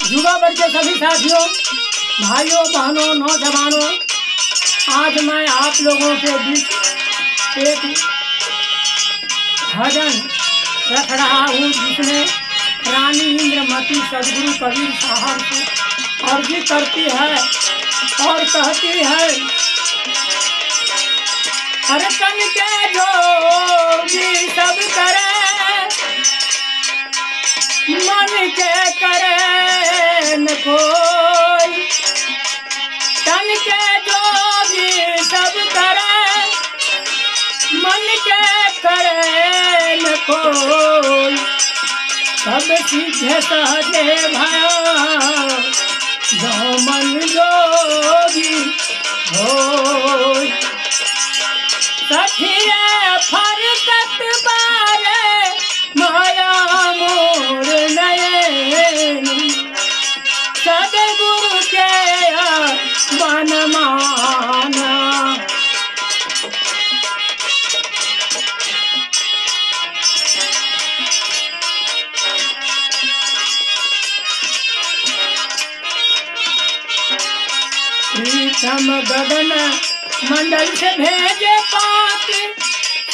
युवा वर्ग के सभी साथियों, भाइयों, बहनों, नौजवानों, आज मैं आप लोगों के बीच एक भजन रख रहा हूँ जिसमें रानी इंद्रमती सदगुरु कबीर साहब से अर्जी करती है और कहती है, हर तन के जोगी सब करे, मन के करे न कोई। तन के जोगी सब करे, मन के करे न कोई। सब सीधे सहजे भयो, जो मन जोगी होय। सखिए फरकत बारे माया मोर नयन, सदगुरु के मन माना। प्रीतम गगन मंडल से भेजे पाती,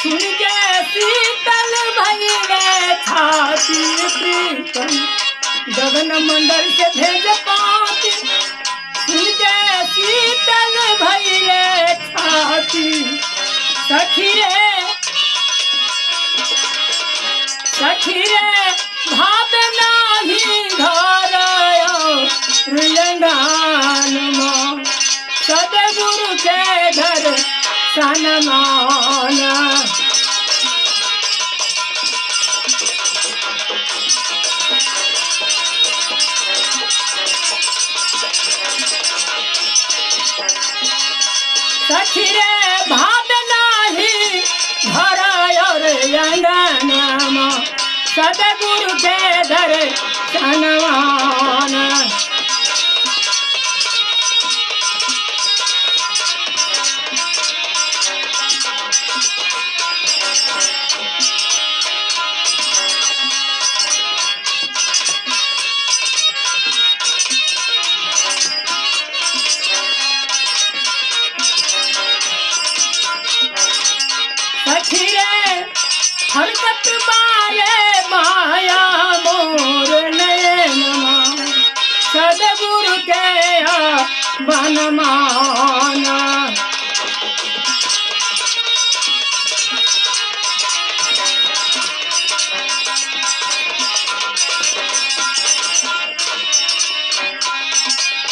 सुन के शीतल भइले छाती। प्रीतम गगन मंडल से भेजे पाती, सुन के शीतल भइले छाती। सखी रे भाव नाही धरयो रियंगान मां, सदगुरु के घर सनमाना। सखी रे भाव नाही धरयो रियंगान मां, सदगुरु के घर सनमाना। सखी रे फरकत बारे माया मोर नयन मां, सदगुरु के मन माना।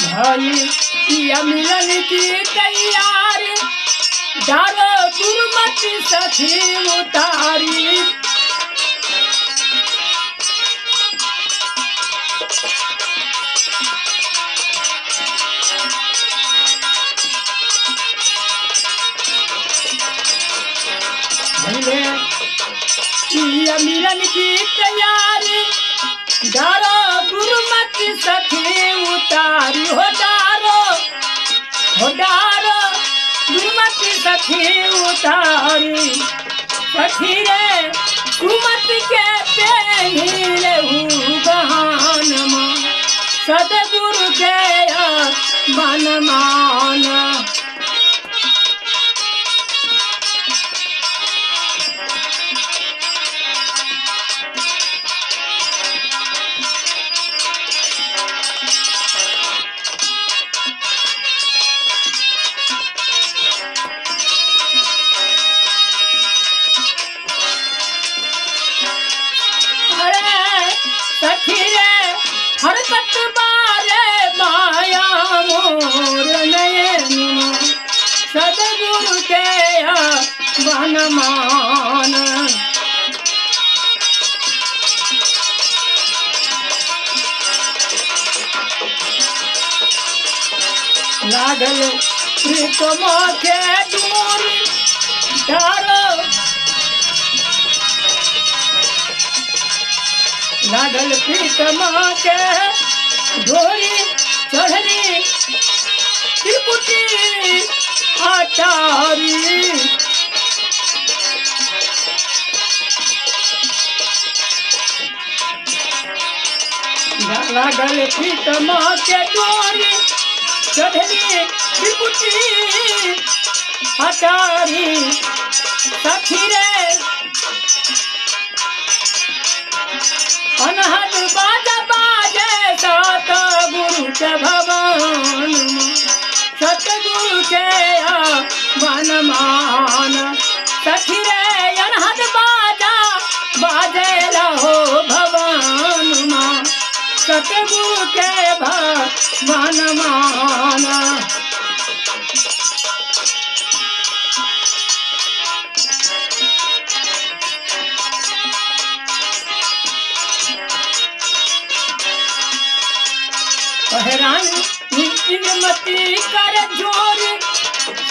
भाई किया मिलन की तैयारी, डारो गुरुमति सखी उतारी। किया मिलन की तैयारी, डारो गुरुमति सखी उतारी। हो डारो गुरुमति सखी उतारी। सखी रे सुमति के पेहिले गहान मां, सदगुरु के मन माना। सखी रे फरकत बारे माया मोर नयन मां, सदगुरु के मन माना। लागल प्रीतम के दूरी, डारो लागल प्रीतम के डोरी, चढ़ली त्रिपुटी अटारी। लागल प्रीतमा के डोरी चढ़ली त्रिपुटी अटारी सखी रे अनहद बाजा बाजे सतगुरु के भवन सतगुरु के मन मान सखी रे अनहद बाजा बाजे रहो भवन मां सतगुरु के भवन मान रानी इंद्रमती कर जोरी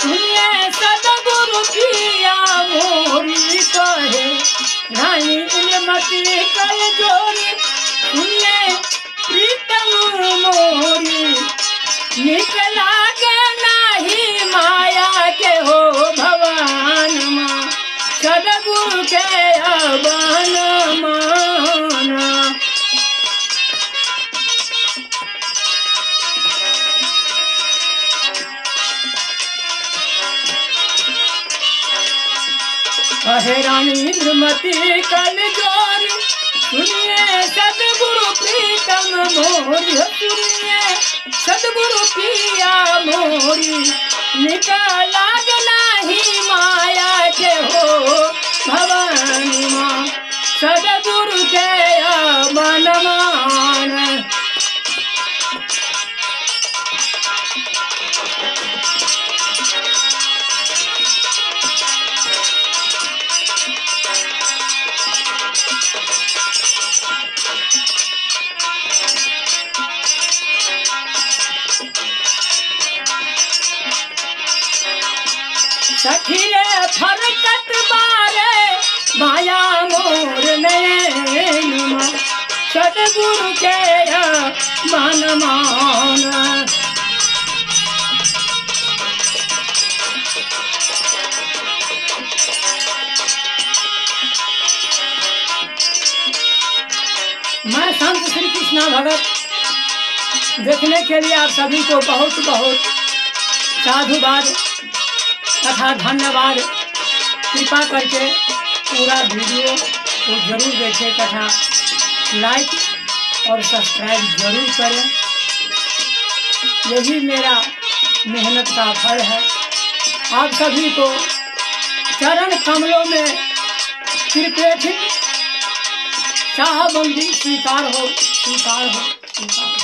सुनिए सतगुरु पिया मोरी कहे रानी इंद्रमती कर जोरी सुनिए प्रीतम मोरी निकला के नाही माया के हो भवन मां सतगुरु के अवन माना कहे रानी इंद्रमती कल जोरी सुनिए सतगुरु प्रीतम मोरी सुनिए सतगुरु पिया मोरी निकला नहीं माया के हो भवन मां सतगुरु के मन मान सखी रे फरकत बारे माया मोर नैन सतगुरु के मन मान मैं संत श्री कृष्णा भगत देखने के लिए आप सभी को बहुत बहुत साधुवाद तथा धन्यवाद। कृपा करके पूरा वीडियो को जरूर देखें तथा लाइक और सब्सक्राइब जरूर करें। यही मेरा मेहनत का फल है। आप सभी को चरण कमलों में कृपेक्षित शाहबंदी स्वीकार हो स्वीकार हो स्वीकार हो।